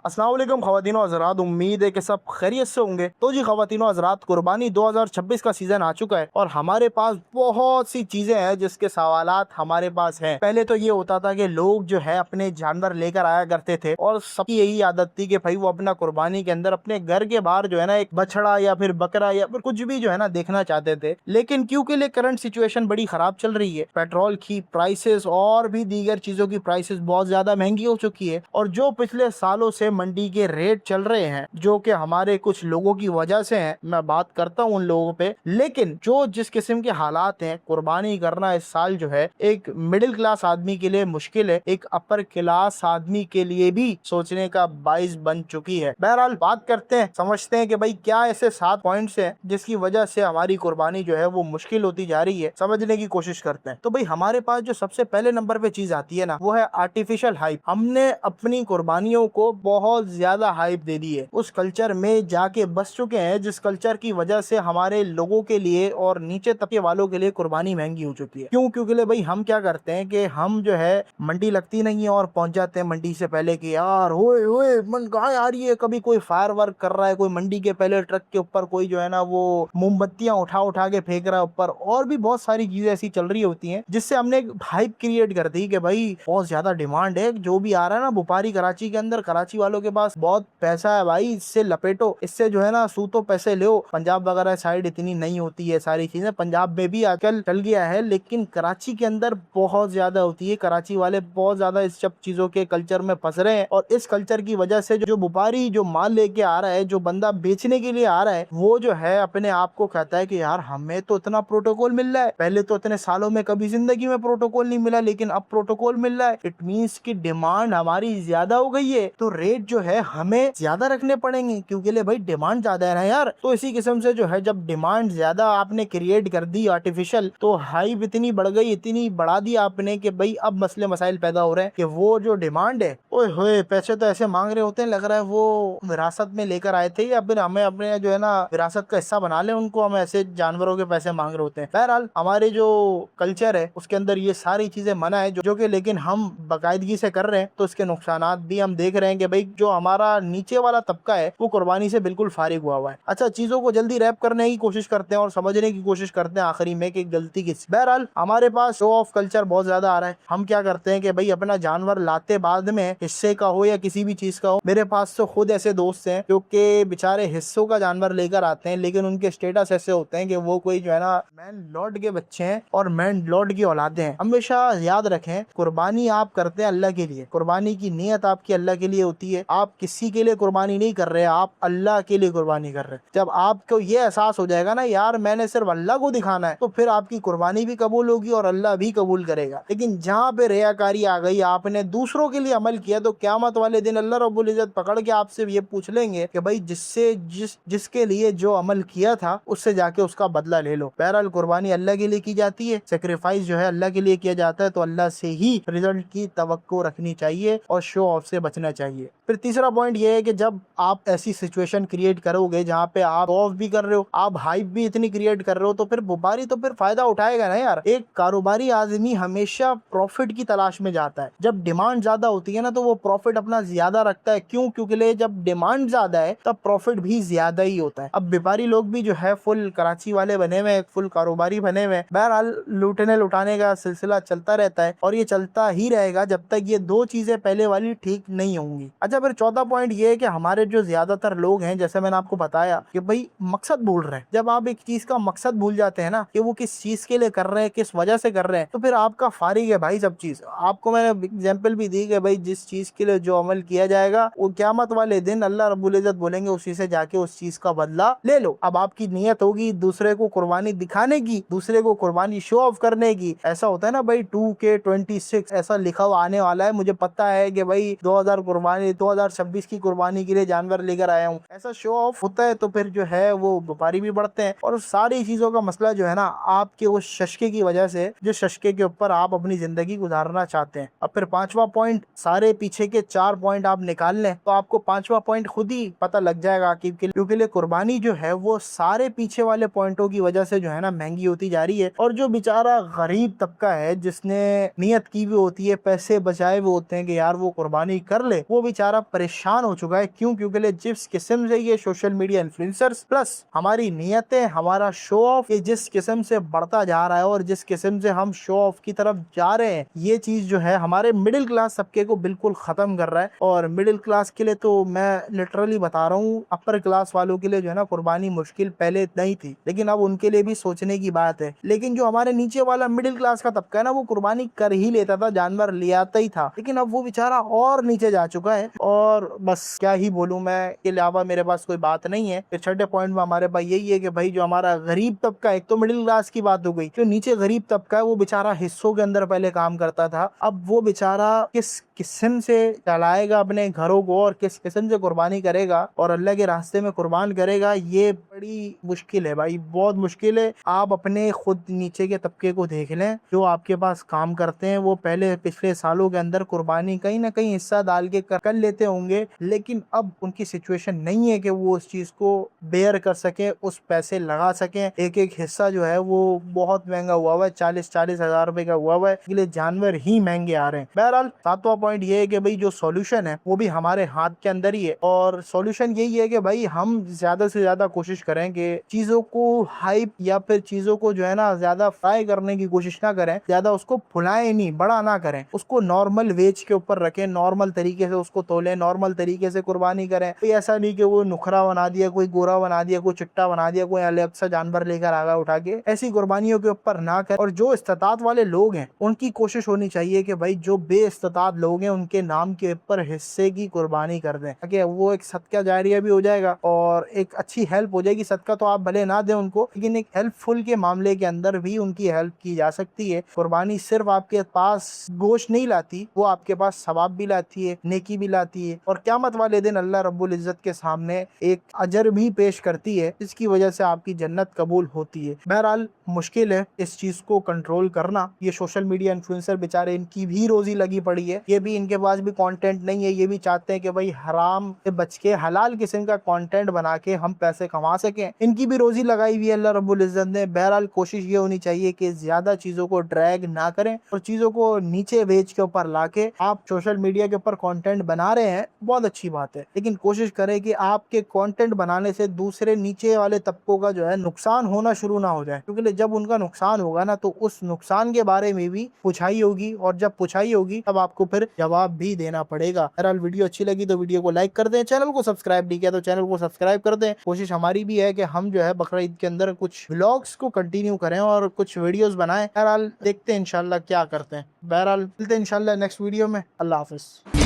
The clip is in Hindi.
अस्सलाम वालेकुम ख़वातीनो हज़रात, उम्मीद है कि सब खैरियत से होंगे। तो जी ख़वातीनो हज़रात, कुर्बानी 2026 का सीज़न आ चुका है और हमारे पास बहुत सी चीज़ें हैं जिसके सवालात हमारे पास हैं। पहले तो ये होता था कि लोग जो है अपने जानवर लेकर आया करते थे और सबकी यही आदत थी कि भाई वो अपना कुर्बानी के अंदर अपने घर के बाहर जो है ना एक बछड़ा या फिर बकरा या फिर कुछ भी जो है ना देखना चाहते थे। लेकिन क्योंकि लिए करंट सिचुएशन बड़ी ख़राब चल रही है, पेट्रोल की प्राइसेस और भी दीगर चीज़ों की प्राइसेस बहुत ज़्यादा महंगी हो चुकी है और जो पिछले सालों से मंडी के रेट चल रहे हैं जो कि हमारे कुछ लोगों की वजह से हैं, मैं बात करता हूं उन लोगों पे। लेकिन जो जिस किस्म के हालात हैं, कुर्बानी करना इस साल जो है एक मिडिल क्लास आदमी के लिए मुश्किल है, एक अपर क्लास आदमी के लिए भी सोचने का बाइस बन चुकी है। बहरहाल बात करते हैं, समझते हैं कि भाई क्या ऐसे 7 पॉइंट्स हैं जिसकी वजह से हमारी कुर्बानी जो है वो मुश्किल होती जा रही है, समझने की कोशिश करते हैं। तो भाई हमारे पास जो सबसे पहले नंबर पे चीज आती है ना, वो है आर्टिफिशियल हाइप। हमने अपनी कुर्बानियों को बहुत ज्यादा हाइप दे दी है, उस कल्चर में जाके बस चुके हैं जिस कल्चर की वजह से हमारे लोगों के लिए और नीचे तबके वालों के लिए कुर्बानी महंगी हो चुकी है। क्यों? क्योंकि भाई हम क्या करते हैं कि हम जो है मंडी लगती नहीं है और पहुंच जाते हैं मंडी से पहले कि यार ओए ओए मन कहाँ आ रही है, कभी कोई फायर वर्क कर रहा है, कोई मंडी के पहले ट्रक के ऊपर कोई जो है ना वो मोमबत्तियां उठा उठा के फेंक रहा है ऊपर, और भी बहुत सारी चीजें ऐसी चल रही होती हैं जिससे हमने एक हाइप क्रिएट कर दी कि भाई बहुत ज्यादा डिमांड है, जो भी आ रहा है ना व्यापारी कराची के अंदर, कराची वालों के पास बहुत पैसा है भाई, इससे लपेटो, इससे जो है ना सूतो पैसे लो। पंजाब वगैरह साइड इतनी नहीं होती है सारी चीजें, पंजाब में भी आजकल चल गया है, लेकिन कराची के अंदर बहुत ज्यादा होती है। कराची वाले बहुत ज्यादा इस सब चीजों के कल्चर में फंस रहे हैं और इस कल्चर की वजह से जो व्यापारी जो माल लेके आ रहा है, जो बंदा बेचने के लिए आ रहा है, वो जो है अपने आप को कहता है कि यार हमें तो इतना प्रोटोकॉल मिल रहा है, पहले तो इतने सालों में कभी जिंदगी में प्रोटोकॉल नहीं मिला, लेकिन अब प्रोटोकॉल मिल रहा है। इट मींस की डिमांड हमारी ज्यादा हो गई है, तो रेट जो है हमें ज्यादा रखने पड़ेंगे क्योंकि ले भाई डिमांड ज्यादा है ना यार। तो इसी किस्म से जो है जब डिमांड ज्यादा आपने क्रिएट कर दी आर्टिफिशियल, तो हाइप इतनी बढ़ गई, इतनी बढ़ा दी आपने कि भाई अब मसले मसाइल पैदा हो रहे हैं कि वो जो डिमांड है, ओए होए पैसे तो ऐसे मांग रहे होते हैं, लग रहा है वो विरासत में लेकर आए थे या फिर हमें अपने जो है ना विरासत का हिस्सा बना ले उनको, हम ऐसे जानवरों के पैसे मांग रहे होते हैं। बहरहाल हमारे जो कल्चर है उसके अंदर ये सारी चीजें मना है जो कि लेकिन हम बाकायदगी से कर रहे हैं, तो इसके नुकसानात भी हम देख रहे हैं कि भाई जो हमारा नीचे वाला तबका है वो कुर्बानी से बिल्कुल फारिग हुआ हुआ है। अच्छा, चीजों को जल्दी रैप करने की कोशिश करते हैं और समझने की कोशिश करते हैं आखिरी में कि गलती किस। बहरहाल हमारे पास शो ऑफ कल्चर बहुत ज्यादा आ रहा है। हम क्या करते हैं कि भाई अपना जानवर लाते बाद में हिस्से का हो या किसी भी चीज का हो, मेरे पास तो खुद ऐसे दोस्त हैं जो कि बेचारे हिस्सों का जानवर लेकर आते हैं, लेकिन उनके स्टेटस ऐसे होते हैं कि वो कोई जो है ना मैन लॉर्ड के बच्चे हैं और मैन लॉर्ड की औलादे हैं। हमेशा याद रखें, कुर्बानी आप करते हैं अल्लाह के लिए, कुर्बानी की नीयत आपकी अल्लाह के लिए होती है। आप किसी के लिए कुर्बानी नहीं कर रहे, आप अल्लाह के लिए कुर्बानी कर रहे हैं। जब आपको ये एहसास हो जाएगा ना यार मैंने सिर्फ अल्लाह को दिखाना है, तो फिर आपकी कुर्बानी भी कबूल होगी और अल्लाह भी कबूल करेगा। लेकिन जहाँ पे रियाकारी आ गई, आपने दूसरों के लिए अमल किया, तो क़यामत वाले दिन अल्लाह रब्बुल इज्जत पकड़ के आपसे ये पूछ लेंगे कि भाई जिसके लिए जो अमल किया था उससे जाके उसका बदला ले लो। बहरहाल कुर्बानी अल्लाह के लिए की जाती है, सेक्रीफाइस जो है अल्लाह के लिए किया जाता है, तो अल्लाह से ही रिजल्ट की तवक्को रखनी चाहिए और शो ऑफ से बचना चाहिए। फिर तीसरा पॉइंट ये है कि जब आप ऐसी सिचुएशन क्रिएट करोगे जहाँ पे आप ऑफ भी कर रहे हो, आप हाइप भी इतनी क्रिएट कर रहे हो, तो फिर व्यापारी तो फिर फायदा उठाएगा ना यार। एक कारोबारी आदमी हमेशा प्रॉफिट की तलाश में जाता है। जब डिमांड ज्यादा होती है ना तो वो प्रॉफिट अपना ज्यादा रखता है। क्यों? क्योंकि जब डिमांड ज्यादा है तब प्रॉफिट भी ज्यादा ही होता है। अब व्यापारी लोग भी जो है फुल कराची वाले बने हुए, फुल कारोबारी बने हुए। बहरहाल लूटने लुटाने का सिलसिला चलता रहता है और ये चलता ही रहेगा जब तक ये दो चीजें पहले वाली ठीक नहीं होंगी। अच्छा, फिर चौथा पॉइंट ये है कि हमारे जो ज्यादातर लोग हैं, जैसे मैंने आपको बताया कि भाई मकसद भूल रहे हैं। जब आप एक चीज का मकसद भूल जाते हैं ना कि वो किस चीज के लिए कर रहे हैं, किस वजह से कर रहे हैं, तो फिर आपका फारिग है भाई सब चीज। आपको मैंने एग्जाम्पल भी दी कि भाई जिस चीज के लिए जो अमल किया जाएगा वो क़यामत वाले दिन अल्लाह रब्बुल इज्जत बोलेंगे उसी से जाके उस चीज का बदला ले लो। अब आपकी नीयत होगी दूसरे को कुर्बानी दिखाने की, दूसरे को कुर्बानी शो ऑफ करने की। ऐसा होता है ना भाई 2K26 ऐसा लिखा हुआ आने वाला है, मुझे पता है कि भाई 2026 की कुर्बानी के लिए जानवर लेकर आया हूँ, ऐसा शो ऑफ होता है। तो फिर जो है वो व्यापारी भी बढ़ते हैं और सारी चीजों का मसला जो है ना आपके उस शशके की वजह से, जो शशके के ऊपर आप अपनी जिंदगी गुजारना चाहते हैं। अब फिर पांचवा पॉइंट, सारे पीछे के 4 पॉइंट आप निकाल लें तो आपको पांचवा पॉइंट खुद ही पता लग जाएगा क्योंकि लिए कुर्बानी जो है वो सारे पीछे वाले पॉइंटों की वजह से जो है ना महंगी होती जा रही है। और जो बेचारा गरीब तबका है जिसने नियत की भी होती है, पैसे बचाए हुए होते हैं कि यार वो कुर्बानी कर ले, वो बेचारा बेचारा परेशान हो चुका है। क्यों? क्योंकि जिस किस्म से ये सोशल मीडिया इन्फ्लुएंसर्स प्लस हमारी नीयतें, हमारा शो ऑफ, ये जिस किस्म से बढ़ता जा रहा है और जिस किस्म से हम शो ऑफ की तरफ जा रहे हैं, ये चीज जो है हमारे मिडिल क्लास तबके को बिल्कुल खत्म कर रहा है। और मिडिल क्लास के लिए तो मैं लिटरली बता रहा हूँ, अपर क्लास वालों के लिए जो है ना कुर्बानी मुश्किल पहले नहीं थी, लेकिन अब उनके लिए भी सोचने की बात है। लेकिन जो हमारे नीचे वाला मिडिल क्लास का तबका है ना, वो कुर्बानी कर ही लेता था, जानवर ले आता ही था, लेकिन अब वो बेचारा और नीचे जा चुका है। और बस क्या ही बोलूं मैं, के अलावा मेरे पास कोई बात नहीं है। फिर छठे पॉइंट में हमारे पास यही है कि भाई जो हमारा गरीब तबका, एक तो मिडिल क्लास की बात हो गई, जो नीचे गरीब तबका है वो बेचारा हिस्सों के अंदर पहले काम करता था, अब वो बेचारा किस किस्म से चलाएगा अपने घरों को और किस किस्म से कुर्बानी करेगा और अल्लाह के रास्ते में कुर्बान करेगा, ये बड़ी मुश्किल है भाई, बहुत मुश्किल है। आप अपने खुद नीचे के तबके को देख लें, जो आपके पास काम करते हैं, वो पहले पिछले सालों के अंदर कुर्बानी कहीं ना कहीं हिस्सा डाल के कर लेते होंगे, लेकिन अब उनकी सिचुएशन नहीं है कि वो उस चीज को बेयर कर सके, उस पैसे लगा सके। एक एक हिस्सा जो है वो बहुत महंगा हुआ है, 40-40 हजार रुपए का हुआ है, इसलिए जानवर ही महंगे आ रहे हैं। बहरहाल सातवां पॉइंट ये है कि भाई जो सॉल्यूशन है वो भी हमारे हाथ के अंदर ही है, और सॉल्यूशन यही है कि भाई हम ज्यादा से ज्यादा कोशिश करें कि चीजों को हाइप या फिर चीजों को जो है ना ज्यादा फ्राई करने की कोशिश ना करें, ज्यादा उसको फुलाएं नहीं, बड़ा ना करें, उसको नॉर्मल वेज के ऊपर रखें, नॉर्मल तरीके से उसको तोलें, नॉर्मल तरीके से कुर्बानी करें। कोई ऐसा नहीं कि वो नुखरा बना दिया, कोई गोरा बना दिया, कोई चिट्टा बना दिया, कोई अलग सा जानवर लेकर आ गया उठा के, ऐसी कुर्बानियों के ऊपर ना करें। और जो इस्तात वाले लोग हैं उनकी कोशिश होनी चाहिए कि भाई जो बेइस्तात लोग हैं उनके नाम के ऊपर हिस्से की कुर्बानी कर दें, ताकि वो एक सदका जारिया भी हो जाएगा और एक अच्छी हेल्प हो जाएगी। सदका तो आप भले ना दें उनको, लेकिन एक हेल्पफुल के मामले के अंदर भी उनकी हेल्प की जा सकती है। कुर्बानी सिर्फ आपके पास गोश्त नहीं लाती, वो आपके पास सवाब भी लाती है, नेकी भी लाती है, और क़यामत वाले दिन अल्लाह रब्बुल इज्जत के सामने एक अजर भी पेश करती है, जिसकी वजह से आपकी जन्नत कबूल होती है। बहरहाल मुश्किल है इस चीज को कंट्रोल करना। ये सोशल मीडिया इन्फ्लुएंसर बेचारे, इनकी भी रोजी लगी पड़ी है, ये भी, इनके पास भी कंटेंट नहीं है, ये भी चाहते हैं कि भाई हराम से बच के हलाल किस्म का कंटेंट बना के हम पैसे कमा सकें, इनकी भी रोजी लगाई हुई है अल्लाह रब्बुल इज्जत ने। बहरहाल कोशिश ये होनी चाहिए कि ज्यादा चीजों को ड्रैग ना करें और चीजों को नीचे वेज के ऊपर लाके, आप सोशल मीडिया के ऊपर कंटेंट बना रहे हैं, बहुत अच्छी बात है, लेकिन कोशिश करें कि आपके कंटेंट बनाने से दूसरे नीचे वाले तबकों का जो है नुकसान होना शुरू ना हो जाए, क्योंकि जब उनका नुकसान होगा ना तो उस नुकसान के बारे में भी पुछाई होगी, और जब पुछाई होगी तब आपको फिर जवाब भी देना पड़ेगा। बहरहाल वीडियो अच्छी लगी तो वीडियो को लाइक कर दें, चैनल को सब्सक्राइब नहीं किया तो चैनल को सब्सक्राइब कर दें। कोशिश हमारी भी है कि हम जो है बकरा ईद के अंदर कुछ व्लॉग्स को कंटिन्यू करें और कुछ वीडियोस बनाएं। बहरहाल देखते हैं इंशाल्लाह क्या करते हैं। बहरहाल मिलते हैं इंशाल्लाह नेक्स्ट वीडियो में। अल्लाह हाफिज।